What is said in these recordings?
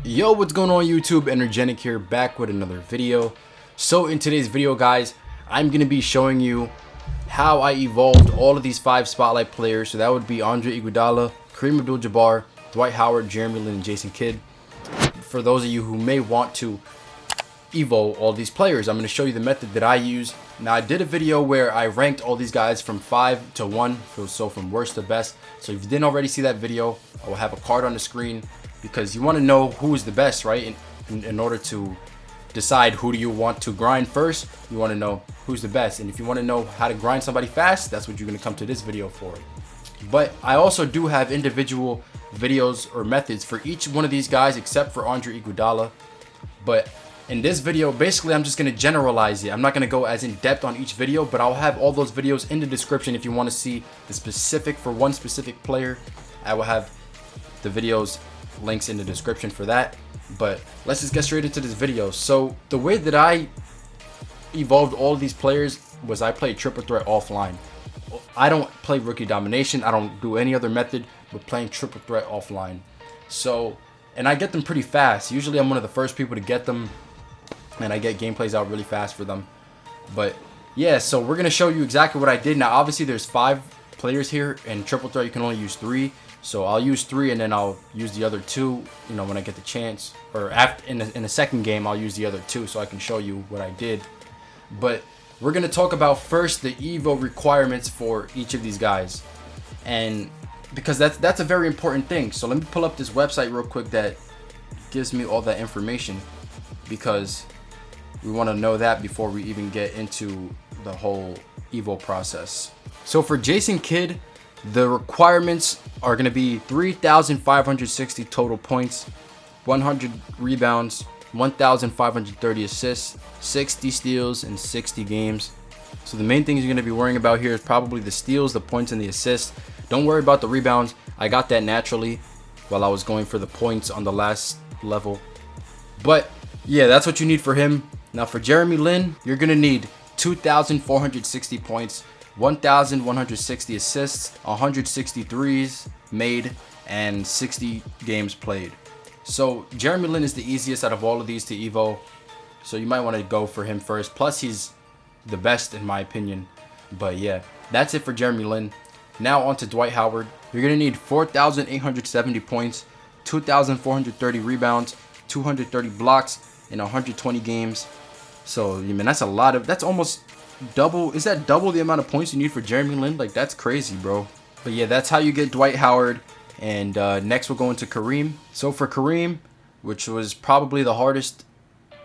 Yo, what's going on YouTube? Energenic here, back with another video. So in today's video, guys, I'm going to be showing you how I evolved all of these 5 spotlight players. So that would be Andre Iguodala, Kareem Abdul-Jabbar, Dwight Howard, Jeremy Lin, and Jason Kidd. For those of you who may want to evolve all these players, I'm going to show you the method that I use. Now, I did a video where I ranked all these guys from 5 to 1, so from worst to best. So if you didn't already see that video, I will have a card on the screen, because you want to know who is the best, right? In order to decide who do you want to grind first, you want to know who's the best. And if you want to know how to grind somebody fast, that's what you're going to come to this video for. But I also do have individual videos or methods for each one of these guys except for Andre Iguodala. But in this video, basically, I'm just going to generalize it. I'm not going to go as in depth on each video, but I'll have all those videos in the description if you want to see the specific for one specific player. I will have the videos links in the description for that. But let's just get straight into this video. So the way that I evolved all of these players was I played triple threat offline. I don't play rookie domination. I don't do any other method but playing triple threat offline. So, and I get them pretty fast. Usually I'm one of the first people to get them, and I get gameplays out really fast for them. But yeah, so we're gonna show you exactly what I did. Now obviously there's 5 players here, and triple threat you can only use 3. So I'll use 3 and then I'll use the other 2, you know, when I get the chance, or after in the second game I'll use the other 2 so I can show you what I did. But we're gonna talk about first the Evo requirements for each of these guys, and because that's a very important thing. So let me pull up this website real quick that gives me all that information, because we want to know that before we even get into the whole Evo process. So for Jason Kidd, the requirements are going to be 3,560 total points, 100 rebounds, 1,530 assists, 60 steals, and 60 games. So the main things you're going to be worrying about here is probably the steals, the points, and the assists. Don't worry about the rebounds. I got that naturally while I was going for the points on the last level. But yeah, that's what you need for him. Now for Jeremy Lin, you're going to need 2,460 points, 1,160 assists, 163s made, and 60 games played. So Jeremy Lin is the easiest out of all of these to evo, so you might want to go for him first. Plus he's the best in my opinion. But yeah, that's it for Jeremy Lin. Now on to Dwight Howard. You're going to need 4,870 points, 2,430 rebounds, 230 blocks, and 120 games. So I mean, that's a lot of, that's almost double. Is that double the amount of points you need for Jeremy Lin? Like, that's crazy, bro. But yeah, that's how you get Dwight Howard. And next we'll go into Kareem. So for Kareem, which was probably the hardest,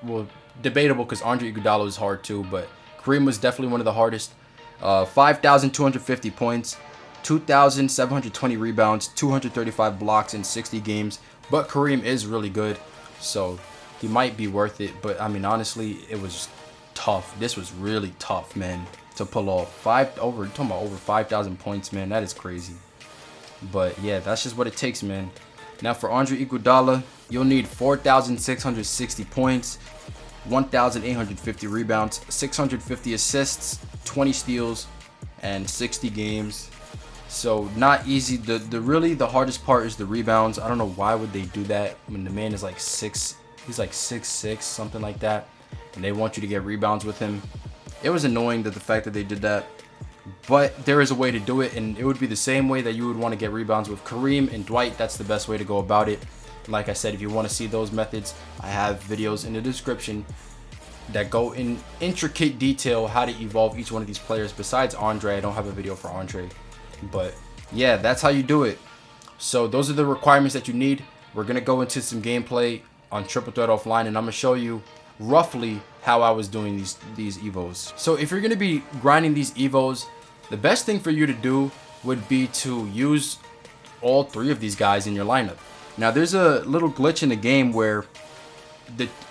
well, debatable because Andre Iguodala was hard too, but Kareem was definitely one of the hardest. 5,250 points, 2,720 rebounds, 235 blocks in 60 games. But Kareem is really good, so he might be worth it. But I mean, honestly, it was tough. This was really tough, man, to pull off. Talking about over 5,000 points, man. That is crazy. But yeah, that's just what it takes, man. Now for Andre Iguodala, you'll need 4,660 points, 1,850 rebounds, 650 assists, 20 steals, and 60 games. So not easy. The hardest part is the rebounds. I don't know why would they do that when the man is like 6. He's like 6'6", something like that, and they want you to get rebounds with him. It was annoying that the fact that they did that, but there is a way to do it, and it would be the same way that you would want to get rebounds with Kareem and Dwight. That's the best way to go about it. Like I said, if you want to see those methods, I have videos in the description that go in intricate detail how to evolve each one of these players. Besides Andre, I don't have a video for Andre, but yeah, that's how you do it. So those are the requirements that you need. We're gonna go into some gameplay on triple threat offline, and I'm gonna show you roughly how I was doing these evos. So if you're gonna be grinding these evos, the best thing for you to do would be to use all 3 of these guys in your lineup. Now there's a little glitch in the game where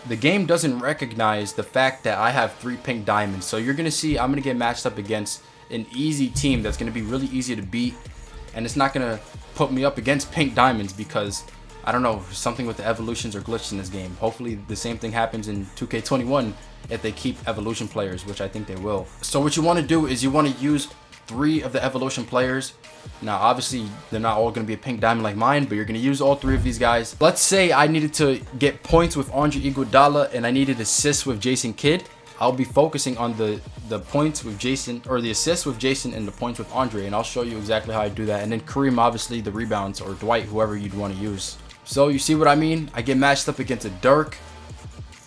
the game doesn't recognize the fact that I have 3 pink diamonds. So you're gonna see I'm gonna get matched up against an easy team that's gonna be really easy to beat, and it's not gonna put me up against pink diamonds because I don't know, something with the evolutions or glitched in this game. Hopefully the same thing happens in 2K21 if they keep evolution players, which I think they will. So what you want to do is you want to use 3 of the evolution players. Now, obviously, they're not all going to be a pink diamond like mine, but you're going to use all 3 of these guys. Let's say I needed to get points with Andre Iguodala and I needed assists with Jason Kidd. I'll be focusing on the points with Jason, or the assists with Jason and the points with Andre, and I'll show you exactly how I do that. And then Kareem, obviously, the rebounds, or Dwight, whoever you'd want to use. So you see what I mean? I get matched up against a Dirk,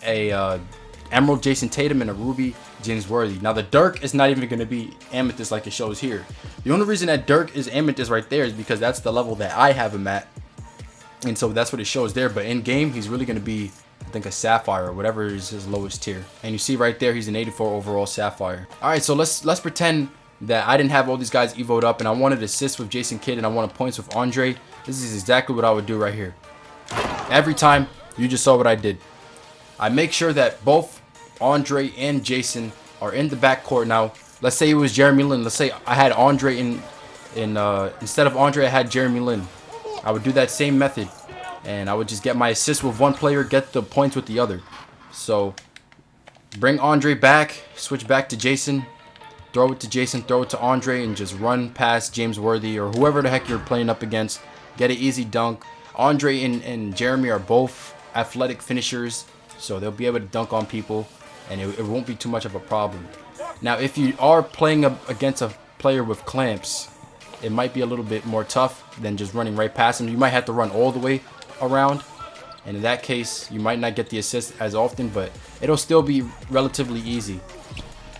a Emerald Jason Tatum, and a Ruby James Worthy. Now the Dirk is not even going to be Amethyst like it shows here. The only reason that Dirk is Amethyst right there is because that's the level that I have him at, and so that's what it shows there. But in game, he's really going to be, I think, a Sapphire or whatever is his lowest tier. And you see right there, he's an 84 overall Sapphire. All right, so let's pretend that I didn't have all these guys evoed up and I wanted assists with Jason Kidd and I wanted points with Andre. This is exactly what I would do right here. Every time, you just saw what I did. I make sure that both Andre and Jason are in the backcourt. Now, let's say it was Jeremy Lin. Let's say I had Andre in instead of Andre, I had Jeremy Lin. I would do that same method. And I would just get my assist with one player, get the points with the other. So bring Andre back, switch back to Jason, throw it to Jason, throw it to Andre, and just run past James Worthy or whoever the heck you're playing up against. Get an easy dunk. Andre and Jeremy are both athletic finishers, so they'll be able to dunk on people, and it won't be too much of a problem. Now, if you are playing against a player with clamps, it might be a little bit more tough than just running right past him. You might have to run all the way around, and in that case you might not get the assist as often, but it'll still be relatively easy.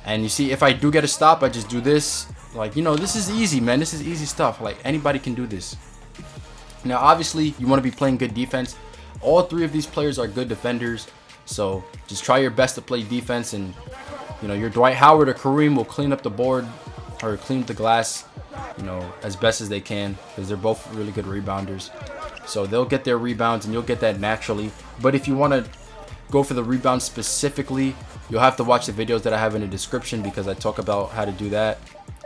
And you see, if I do get a stop, I just do this. Like, you know, this is easy, man. This is easy stuff. Like, anybody can do this. Now, obviously, you want to be playing good defense. All 3 of these players are good defenders, so just try your best to play defense, and you know, your Dwight Howard or Kareem will clean up the board or clean up the glass, you know, as best as they can, because they're both really good rebounders. So they'll get their rebounds and you'll get that naturally. But if you want to go for the rebounds specifically, you'll have to watch the videos that I have in the description, because I talk about how to do that.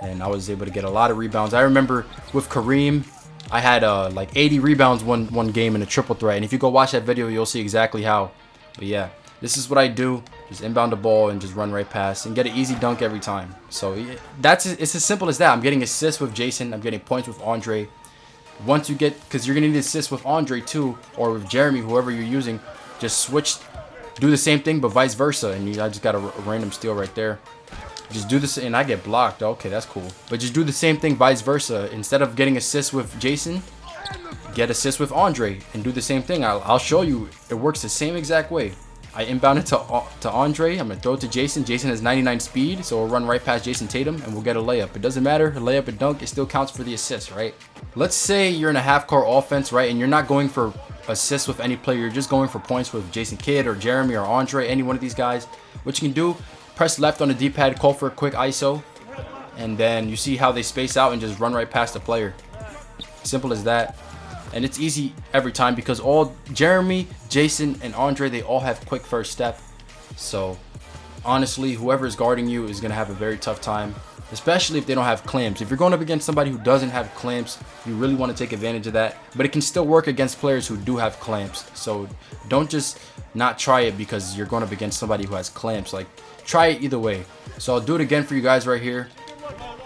And I was able to get a lot of rebounds. I remember with Kareem, I had like 80 rebounds one game in a triple threat. And if you go watch that video, you'll see exactly how. But yeah, this is what I do. Just inbound the ball and just run right past and get an easy dunk every time. So it's as simple as that. I'm getting assists with Jason. I'm getting points with Andre. Once you get, because you're going to need assists with Andre too, or with Jeremy, whoever you're using, just switch, do the same thing, but vice versa. And I just got a random steal right there. Just do this, and I get blocked. Okay, that's cool. But just do the same thing, vice versa. Instead of getting assists with Jason, get assists with Andre, and do the same thing. I'll show you. It works the same exact way. I inbound it to Andre. I'm going to throw it to Jason. Jason has 99 speed, so we'll run right past Jason Tatum, and we'll get a layup. It doesn't matter. A layup and dunk, it still counts for the assist, right? Let's say you're in a half-court offense, right, and you're not going for assists with any player. You're just going for points with Jason Kidd or Jeremy or Andre, any one of these guys. What you can do, press left on the D-pad, call for a quick ISO, and then you see how they space out and just run right past the player. Simple as that. And it's easy every time, because all Jeremy, Jason, and Andre, they all have quick first step. So honestly, whoever is guarding you is going to have a very tough time, especially if they don't have clamps. If you're going up against somebody who doesn't have clamps, you really want to take advantage of that. But it can still work against players who do have clamps. So don't just not try it because you're going up against somebody who has clamps. Like, try it either way. So I'll do it again for you guys right here.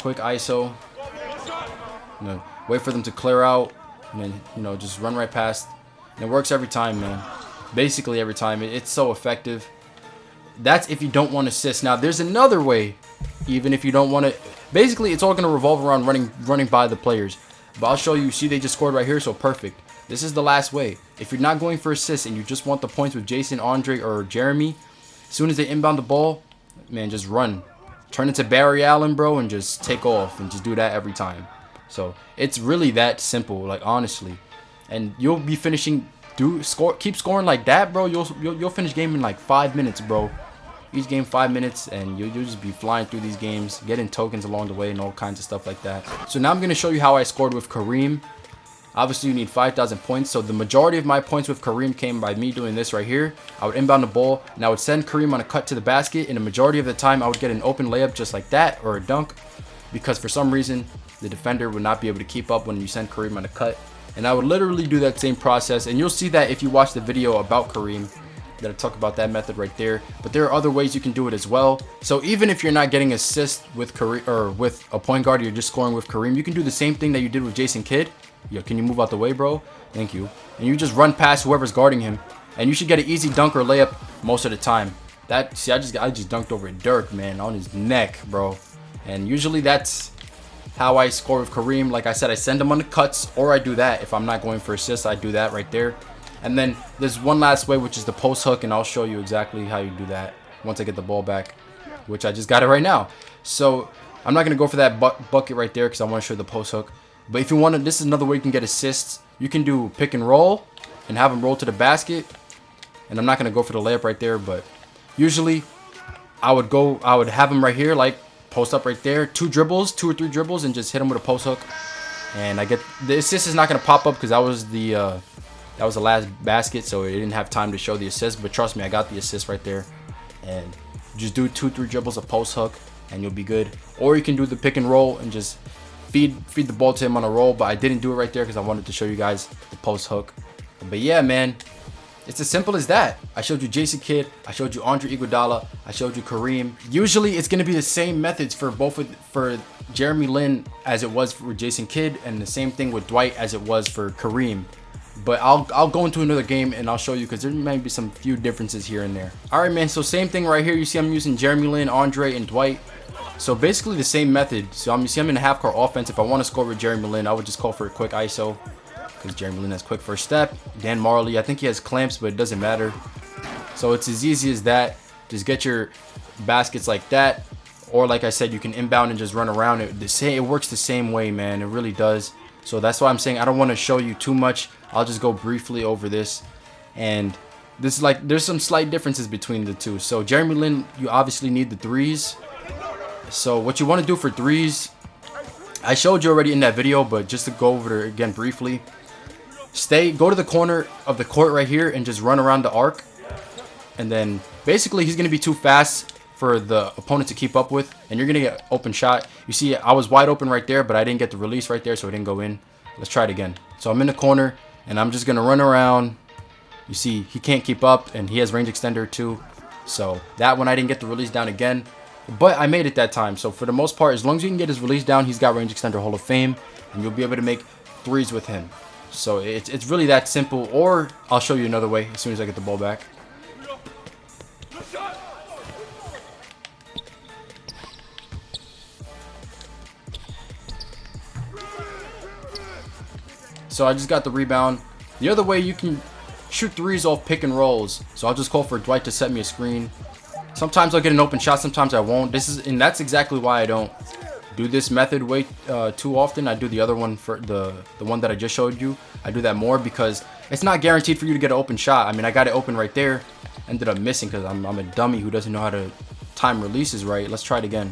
Quick ISO. You know, wait for them to clear out. And then, you know, just run right past. And it works every time, man. Basically every time. It's so effective. That's if you don't want to assist. Now, there's another way, even if you don't want to. Basically, it's all going to revolve around running by the players. But I'll show you. See, they just scored right here, so perfect. This is the last way. If you're not going for assists and you just want the points with Jason, Andre, or Jeremy, as soon as they inbound the ball, man, just run. Turn it to Barry Allen, bro, and just take off. And just do that every time. So it's really that simple, like, honestly. And you'll be finishing, keep scoring like that, bro. You'll finish game in like 5 minutes, bro. Each game 5 minutes, and you'll just be flying through these games, getting tokens along the way and all kinds of stuff like that. So now I'm going to show you how I scored with Kareem. Obviously, you need 5,000 points. So the majority of my points with Kareem came by me doing this right here. I would inbound the ball, and I would send Kareem on a cut to the basket. And the majority of the time, I would get an open layup just like that, or a dunk, because for some reason, the defender would not be able to keep up when you send Kareem on a cut. And I would literally do that same process. And you'll see that if you watch the video about Kareem. that I talk about that method right there. But there are other ways you can do it as well. So even if you're not getting assists with Kareem or with a point guard, you're just scoring with Kareem, you can do the same thing that you did with Jason Kidd. Yo, can you move out the way, bro? Thank you. And you just run past whoever's guarding him, and you should get an easy dunk or layup most of the time. That, see, I just dunked over Dirk, man, on his neck, bro. And usually that's how I score with Kareem. Like I said, I send him on the cuts, or I do that. If I'm not going for assists, I do that right there. And then there's one last way, which is the post hook, and I'll show you exactly how you do that once I get the ball back, which I just got it right now. So I'm not going to go for that bucket right there because I want to show you the post hook. But if you want to, this is another way you can get assists. You can do pick and roll and have them roll to the basket. And I'm not going to go for the layup right there, but usually I would have him right here, like post up right there, 2 or 3 dribbles, and just hit him with a post hook. And I get the assist is not going to pop up because that was the last basket, so it didn't have time to show the assist. But trust me, I got the assist right there. And just do 2-3 dribbles, a post hook, and you'll be good. Or you can do the pick and roll and just feed the ball to him on a roll. But I didn't do it right there because I wanted to show you guys the post hook. But yeah, man, it's as simple as that. I showed you Jason Kidd, I showed you Andre Iguodala, I showed you Kareem. Usually it's going to be the same methods for for Jeremy Lin as it was for Jason Kidd, and the same thing with Dwight as it was for Kareem. But I'll go into another game and I'll show you because there might be some few differences here and there. Alright, man, so same thing right here. You see I'm using Jeremy Lin, Andre, and Dwight. So basically the same method. So you see I'm in a half-court offense. If I want to score with Jeremy Lin, I would just call for a quick ISO because Jeremy Lin has quick first step. Dan Marley, I think he has clamps, but it doesn't matter. So it's as easy as that. Just get your baskets like that. Or like I said, you can inbound and just run around it. It works the same way, man. It really does. So that's why I'm saying I don't want to show you too much. I'll just go briefly over this. And this is like, there's some slight differences between the two. So Jeremy Lin, you obviously need the threes. So what you want to do for threes, I showed you already in that video, but just to go over it again briefly. Go to the corner of the court right here and just run around the arc. And then basically he's going to be too fast for the opponent to keep up with, and you're going to get open shot. You see, I was wide open right there, but I didn't get the release right there, so it didn't go in. Let's try it again. So I'm in the corner, and I'm just going to run around. You see, he can't keep up, and he has range extender too. So that one I didn't get the release down again, but I made it that time. So for the most part, as long as you can get his release down, he's got range extender Hall of Fame, and you'll be able to make threes with him. So it's really that simple. Or I'll show you another way as soon as I get the ball back. So I just got the rebound. The other way, you can shoot threes off pick and rolls. So I'll just call for Dwight to set me a screen. Sometimes I'll get an open shot, sometimes I won't. And that's exactly why I don't do this method way too often. I do the other one, for the one that I just showed you. I do that more because it's not guaranteed for you to get an open shot. I mean, I got it open right there. Ended up missing because I'm a dummy who doesn't know how to time releases right. Let's try it again.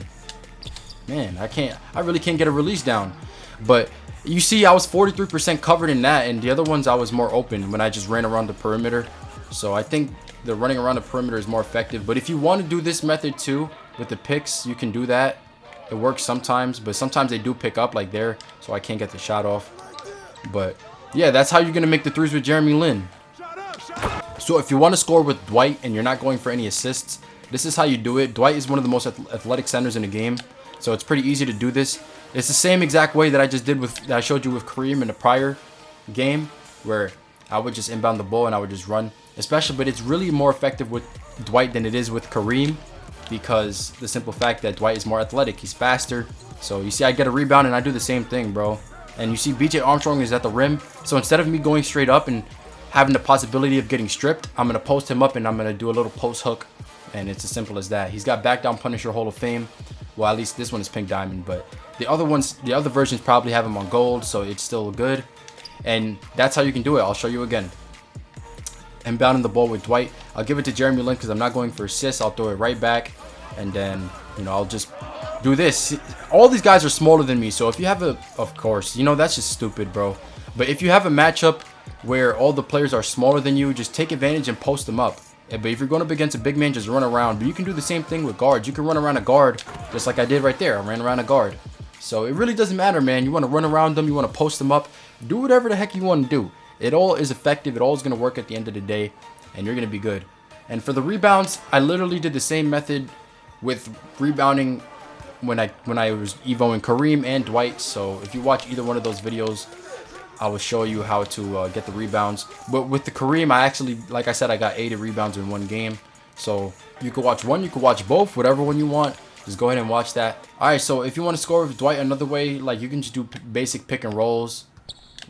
Man, I really can't get a release down. But you see, I was 43% covered in that, and the other ones I was more open when I just ran around the perimeter. So I think the running around the perimeter is more effective. But if you want to do this method too with the picks, you can do that. It works sometimes, but sometimes they do pick up like there, so I can't get the shot off. But yeah, that's how you're gonna make the threes with Jeremy Lin. So if you want to score with Dwight and you're not going for any assists, this is how you do it. Dwight is one of the most athletic centers in the game, so it's pretty easy to do this. It's the same exact way that I showed you with Kareem in the prior game, where I would just inbound the ball and I would just run. But it's really more effective with Dwight than it is with Kareem, because the simple fact that Dwight is more athletic, he's faster. So you see, I get a rebound and I do the same thing, bro. And you see, BJ Armstrong is at the rim. So instead of me going straight up and having the possibility of getting stripped, I'm gonna post him up and I'm gonna do a little post hook, and it's as simple as that. He's got back down Punisher Hall of Fame. Well, at least this one is pink diamond, but the other versions probably have him on gold, so it's still good. And that's how you can do it. I'll show you again. Inbounding the ball with Dwight. I'll give it to Jeremy Lin because I'm not going for assists. I'll throw it right back, and then, you know, I'll just do this. All these guys are smaller than me, so if you have of course, you know, that's just stupid, bro. But if you have a matchup where all the players are smaller than you, just take advantage and post them up. But if you're going up against a big man, just run around. But you can do the same thing with guards. You can run around a guard just like I did right there. I ran around a guard. So it really doesn't matter, man. You want to run around them. You want to post them up. Do whatever the heck you want to do. It all is effective. It all is going to work at the end of the day, and you're going to be good. And for the rebounds, I literally did the same method with rebounding when I was evoing Kareem and Dwight. So if you watch either one of those videos, I will show you how to get the rebounds. But with the Kareem, I actually, like I said, I got 80 rebounds in one game. So you could watch one, you could watch both, whatever one you want. Just go ahead and watch that. All right, so if you want to score with Dwight another way, like you can just do basic pick and rolls.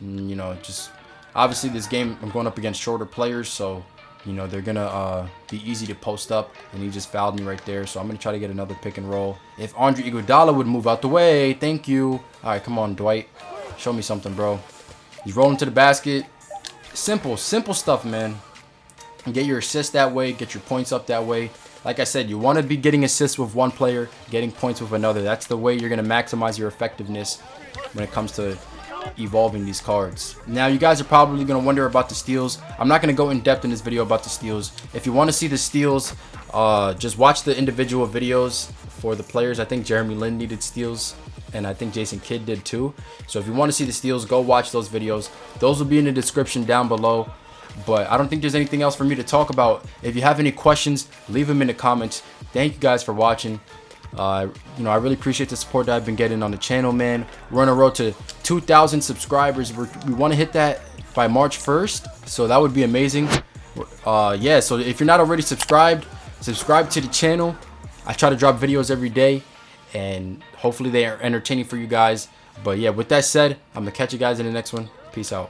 You know, just obviously this game I'm going up against shorter players, so you know they're gonna be easy to post up. And he just fouled me right there, so I'm gonna try to get another pick and roll. If Andre Iguodala would move out the way, thank you. All right, come on, Dwight, show me something, bro. He's rolling to the basket. Simple stuff, man. And get your assists that way, get your points up that way. Like I said, you want to be getting assists with one player, getting points with another. That's the way you're going to maximize your effectiveness when it comes to evolving these cards. Now, you guys are probably going to wonder about the steals. I'm not going to go in depth in this video about the steals. If you want to see the steals, just watch the individual videos for the players. I think Jeremy Lin needed steals, and I think Jason Kidd did too. So if you want to see the steals, go watch those videos. Those will be in the description down below. But I don't think there's anything else for me to talk about. If you have any questions, leave them in the comments. Thank you guys for watching. You know, I really appreciate the support that I've been getting on the channel, man. We're on a road to 2,000 subscribers. We want to hit that by March 1st, so that would be amazing. Yeah, so if you're not already subscribed, subscribe to the channel. I try to drop videos every day, and hopefully they are entertaining for you guys. But yeah, with that said, I'm gonna catch you guys in the next one. Peace out.